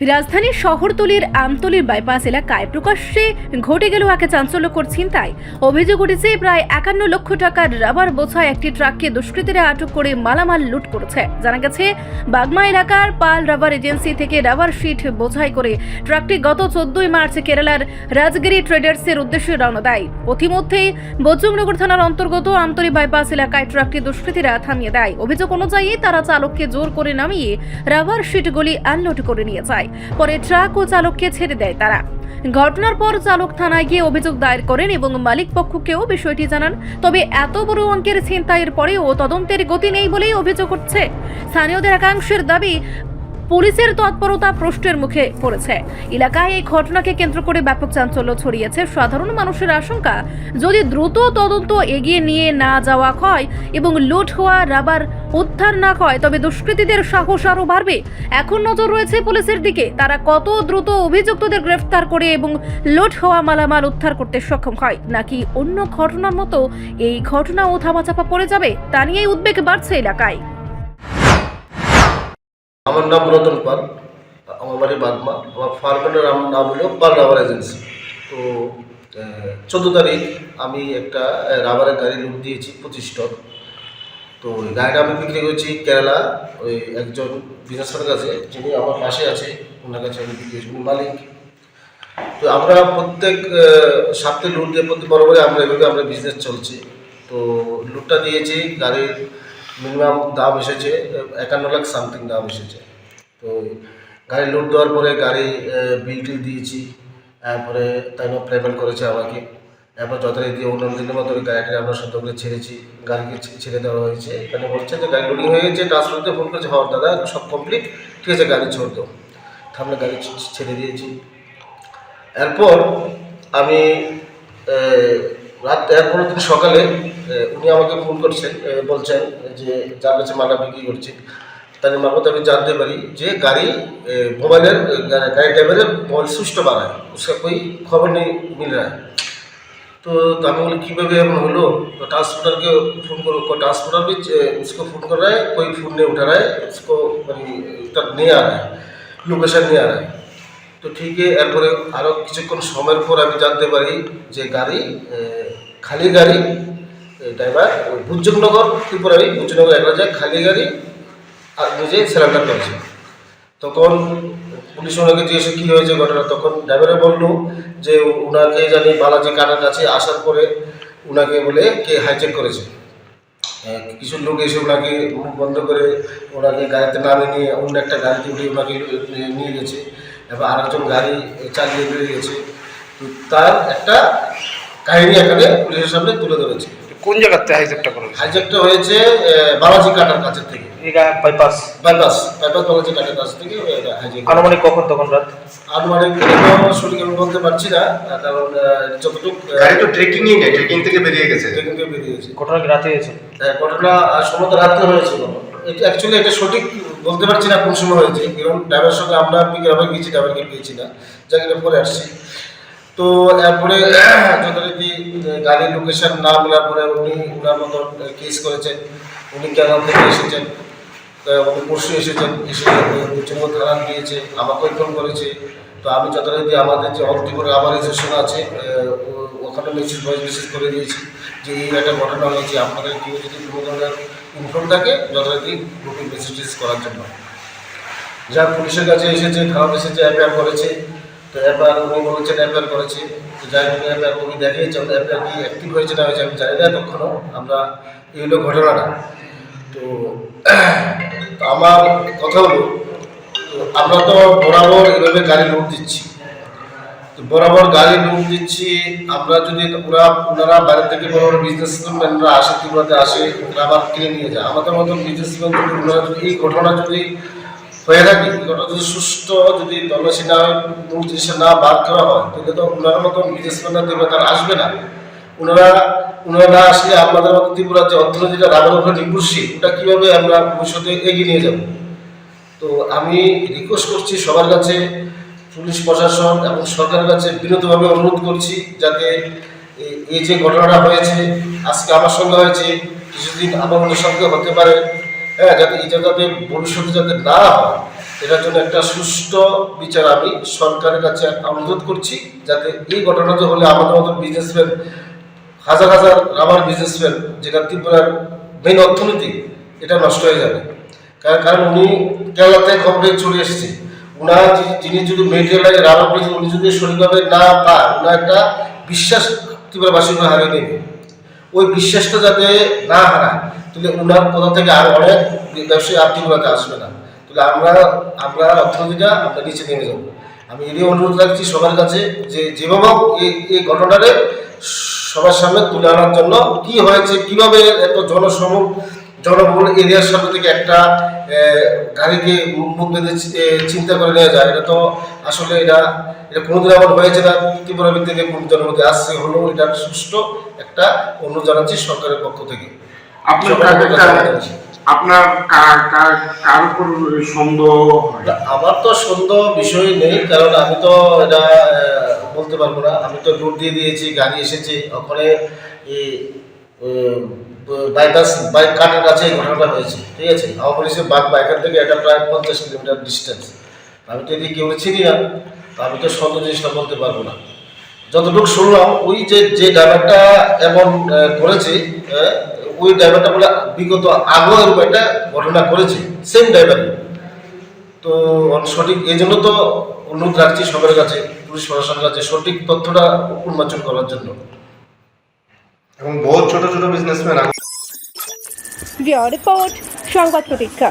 রাজধানীর শহরতলির আমতলির বাইপাস এলাকায় প্রকাশ্যে ঘটে গেল এক চাঞ্চল্যকর ছিনতাই। অভিযোগ উঠেছে প্রায় 51 লক্ষ টাকার রাবার বোঝাই একটি ট্রাককে দুষ্কৃতীরা আটক করে মালামাল লুট করেছে। জানা গেছে, বাগমা এলাকার পাল রাবার এজেন্সি থেকে রাবার শিট বোঝাই করে ট্রাকটি গত 14 মার্চ কেরালার রাজগিরি ট্রেডার্সের উদ্দেশ্যে রওনা দেয়। পথিমধ্যেই বজরংনগর থানার অন্তর্গত আমতলি বাইপাস এলাকায় ট্রাকটি দুষ্কৃতীরা থামিয়ে দেয়। অভিযোগ অনুযায়ী তারা চালককে জোর করে নামিয়ে রাবার শিটগুলি আনলোড করে নিয়ে যায়। পরে ট্রাক ও চালককে ছেড়ে দেয় তারা। ঘটনার পর চালক থানায় গিয়ে অভিযোগ দায়ের করেন এবং মালিক পক্ষকেও বিষয়টি জানান। তবে এত বড় অঙ্কের ছিনতাইয়ের পরেও তদন্তের গতি নেই বলেই অভিযোগ উঠছে। স্থানীয়দের একাংশের দাবি, পুলিশের তৎপরতা প্রশ্নের মুখে পড়েছে। এলাকায় এই ঘটনাকে কেন্দ্র করে ব্যাপক চাঞ্চল্য ছড়িয়েছে। সাধারণ মানুষের আশঙ্কা, যদি দ্রুত তদন্ত এগিয়ে নিয়ে না যাওয়া হয় এবং লুট হওয়া রাবার উদ্ধার না হয় তবে দুষ্কৃতীদের সাহস আরও বাড়বে। এখন নজর রয়েছে পুলিশের দিকে, তারা কত দ্রুত অভিযুক্তদের গ্রেফতার করে এবং লুট হওয়া মালামাল উদ্ধার করতে সক্ষম হয়, নাকি অন্য ঘটনার মতো এই ঘটনাও ধামাচাপা পড়ে যাবে, তা নিয়েই উদ্বেগ বাড়ছে এলাকায়। আমার নাম রতন পাল, আমার বাড়ি বাগমা। আমার ফার্মের নাম হলো পাল রাবার এজেন্সি। তো 14 তারিখ আমি একটা রাবারের গাড়ি লুট দিয়েছি 25 টন। তো ওই গাড়িটা আমি বিক্রি করেছি কেরালা ওই একজন বিজনেসম্যানের কাছে, যিনি আমার পাশে আছে, ওনার কাছে আমি বিক্রি করেছি, উনি মালিক। তো আমরা প্রত্যেক সপ্তাহে লুট দিয়ে প্রতি বরাবরই আমরা বিজনেস চলছি। তো লুটটা দিয়েছি, গাড়ির মিনিমাম দাম এসেছে 51 লাখ সামথিং দাম এসেছে। তো গাড়ি লোড দেওয়ার পরে গাড়ি বিল টিল দিয়েছি, তারপরে তাই পেমেন্ট করেছে আমাকে। এরপর যথারীতি অন্যান্য দিনের মতো গাড়িটি আমরা সত্য করে ছেড়েছি, গাড়িকে ছেড়ে দেওয়া হয়েছে। এখানে বলছে যে গাড়ি লোডিং হয়ে গেছে, ট্রান্সপোর্টে ফোন করেছে, হওয়ার দাদা সব কমপ্লিট, ঠিক আছে গাড়ি ছেড়ে দাও। আমরা গাড়ি ছেড়ে দিয়েছি। এরপর আমি এরপরের দিন সকালে উনি আমাকে ফোন করছেন, বলছেন যে যার কাছে মালা বিক্রি করছে তার মারফত আমি জানতে পারি যে গাড়ি মোবাইলের গাড়ি ড্রাইভারের মোবাইল সুইচটা বাড়ায়, उसका कोई खबर नहीं मिल रहा है। तो আমি বলি কীভাবে এমন হলো? तो ट्रांसपोर्टर के फ़ोन करो, ट्रांसपोर्टर भी उसको फ़ोन कर रहा है, कोई फ़ोन नहीं उठा रहा है, उसको तक नहीं आ रहा है, लोकेशन नहीं आ रहा है। तो ठीक है, এরপরে আরও কিছুক্ষণ সময়ের পর আমি জানতে পারি যে গাড়ি খালি গাড়ি, ড্রাইভার ওই বজরংনগর ত্রিপুরারি বজরংনগর এক জায়গায় খালি গাড়ি আর নিজে সিলিন্ডার করেছে। তখন পুলিশ ওনাকে জিজ্ঞেস কী হয়েছে ঘটনা, তখন ড্রাইভারে বললো যে ওনাকে জানি বালাজি কাটার কাছে আসার পরে ওনাকে বলে কে হাইজ্যাক করেছে। কিছু লোক এসে ওনাকে মুখ বন্ধ করে ওনাকে গাড়িতে নামিয়ে নিয়ে অন্য একটা গাড়িতে উঠে ওনাকে নিয়ে গেছে। এবার আরেকজন গাড়ি চালিয়ে বেরিয়ে গেছে। তো তার একটা কাহিনী এখানে পুলিশের সামনে তুলে ধরেছে। কোন জায়গাতে হাইজ্যাকটা করা হয়েছে? হাইজ্যাকটা হয়েছে বালাজি কাটার কাছের থেকে, বাইপাস বালাজি কাটার কাছ থেকে হাইজ্যাক। আনুমানিক কখন তখন রাত? আনুমানিক সঠিক আমি বলতে পারছি না, কারণ যতটুকু গাড়ি তো ট্রেকিং থেকে বেরিয়ে গেছে। ঘটনা কি রাতে হয়েছে? ঘটনা সম্ভবত রাত্রে হয়েছিল। এটা সঠিক বলতে পারছি না কোন সময় হয়েছে, কারণ ড্রাইভারের সঙ্গে আমরা পিকআপে গিয়েছি, ড্রাইভারকে পেয়েছি না, জায়গাটা পরে আসছি। তো এরপরে যথারীতি গাড়ির লোকেশন না বলার পরে উনি ওনার মতো কেস করেছেন। উনি কেরালা থেকে এসেছেন, উনি পরশু এসেছেন, এসে বজরংনগর থানা দিয়েছে, আমাকেও ফোন করেছে। তো আমি যথারীতি আমাদের যে অল্টিপুরে অর্গানাইজেশন আছে ওখানে ভয়েস মেসেজ করে দিয়েছি যে এই একটা ঘটনা হয়েছে, আপনাদের কেউ যদি কোনো ধরনের ইনফর্ম থাকে যথারীতি গ্রুপে মেসেজ করার জন্য। যা পুলিশের কাছে এসেছে, থানা এসেছে, এফআইআর করেছে। তো এফআইআর উনি বলেছেন এফআইআর করেছে। তো যাই হোক এফআইআর উনি দেখিয়েছে, এফআইআর কি অ্যাক্টিভ হয়েছে না হয়েছে আমি জানি না, তখনও আমরা এই হলো ঘটনাটা। তো আমার কথা হলো, আমরা তো বরাবর এভাবে গাড়ি লুট দিচ্ছি, তো বরাবর গাড়ি লুট দিচ্ছি। আমরা যদি ওনারা বাইরে থেকে বড় বড় বিজনেসম্যানরা আসে, ত্রিপুরাতে আসে, রাবার কিনে নিয়ে যায়, আমাদের মতন বিজনেসম্যান যদি ওনারা যদি এই ঘটনা যদি হয়ে থাকে, ঘটনা যদি সুষ্ঠু যদি তল্লাশি না হয়, মূল জিনিসটা না বাদ করা হয়, তাহলে তো ওনার মতন বিজনেসম্যানরা ত্রিপুরা তারা আসবে না। ওনারা না আসলে আমাদের মতো ত্রিপুরার যে অর্থনীতিটা রাবারের উপরে নির্ভরশীল, ওটা কীভাবে আমরা ভবিষ্যতে এগিয়ে নিয়ে যাব। তো আমি রিকোয়েস্ট করছি সবার কাছে, পুলিশ প্রশাসন এবং সরকারের কাছে বিনীতভাবে অনুরোধ করছি যাতে এই যে ঘটনাটা হয়েছে, আজকে আমার সঙ্গে হয়েছে, কিছুদিন আমার অন্য সঙ্গে হতে পারে, যাতে এটা যাতে ভবিষ্যতে যাতে না হয়, এটার জন্য একটা সুষ্ঠু বিচার আমি সরকারের কাছে অনুরোধ করছি, যাতে এই ঘটনাটা হলে আমাদের মতো বিজনেসম্যান, হাজার হাজার রাবার বিজনেসম্যান, যেটা ত্রিপুরার মেইন অর্থনীতি, এটা নষ্ট হয়ে যাবে। কারণ উনি কেরালা থেকে খবরে চলে এসেছে, উনার যিনি যদি মেটেরিয়াল রাবার পেয়েছেন, উনি যদি সঠিকভাবে না পান, উনার একটা বিশ্বাস ত্রিপুরাবাসীর উপর হারিয়ে নেবে। ওই বিশ্বাসটা যাতে না হারায়, তাহলে উনার কোথা থেকে আর অনেক ব্যবসায়ী আর ত্রিপুরাতে আসবে না, তাহলে আমরা অর্থনীতিটা আমরা নিচে নেমে যাবো। আমি এরই অনুরোধ রাখছি সবার কাছে যে যেভাবে এই ঘটনাটা সবার সামনে তুলে আনার জন্য, কি হয়েছে, কিভাবে এত জনবহুল এরিয়ার সামনে থেকে একটা গাড়িকে মুখ বেঁধে চিন্তা করে নেওয়া যায়, এটা তো আসলে এটা কোনোদিন আমার হয়েছে না। ত্রিপুরা ভিত্তিতে কোন জনমতে আসছে হলো, এটা সুষ্ঠু একটা অনুরোধ জানাচ্ছি সরকারের পক্ষ থেকে। আপনার কার উপর সন্দেহ হয়? আমার তো সন্দেহ বিষয় নেই, কারণ আমি তো এটা বলতে পারবো না। আমি তো রুট দিয়ে দিয়েছি, গাড়ি এসেছে, ওখানে বাইপাস বাইক কাটার কাছে এই ঘটনাটা হয়েছে, ঠিক আছে। আমার পুলিশের বাইকার থেকে এটা প্রায় 50 কিলোমিটার ডিস্টেন্স। আমি তো এদিকে কেউ চিনি না, আমি তো সন্দেহ জিনিসটা বলতে পারবো না। যতটুকু শুনলাম, ওই যে ড্রাইভারটা এমন করেছে, ওই ড্রাইভারটা বলে বিগত আগেও এরকম একটা ঘটনা করেছে, সেম ড্রাইভার। তো সঠিক এই জন্য তো অনুরোধ রাখছি সবার কাছে, পুলিশ প্রশাসনের কাছে সঠিক তথ্যটা উন্মোচন করার জন্য। এবং বহু ছোট ছোট বিজনেসম্যান রিপোর্ট সংবাদ প্রতীক্ষা।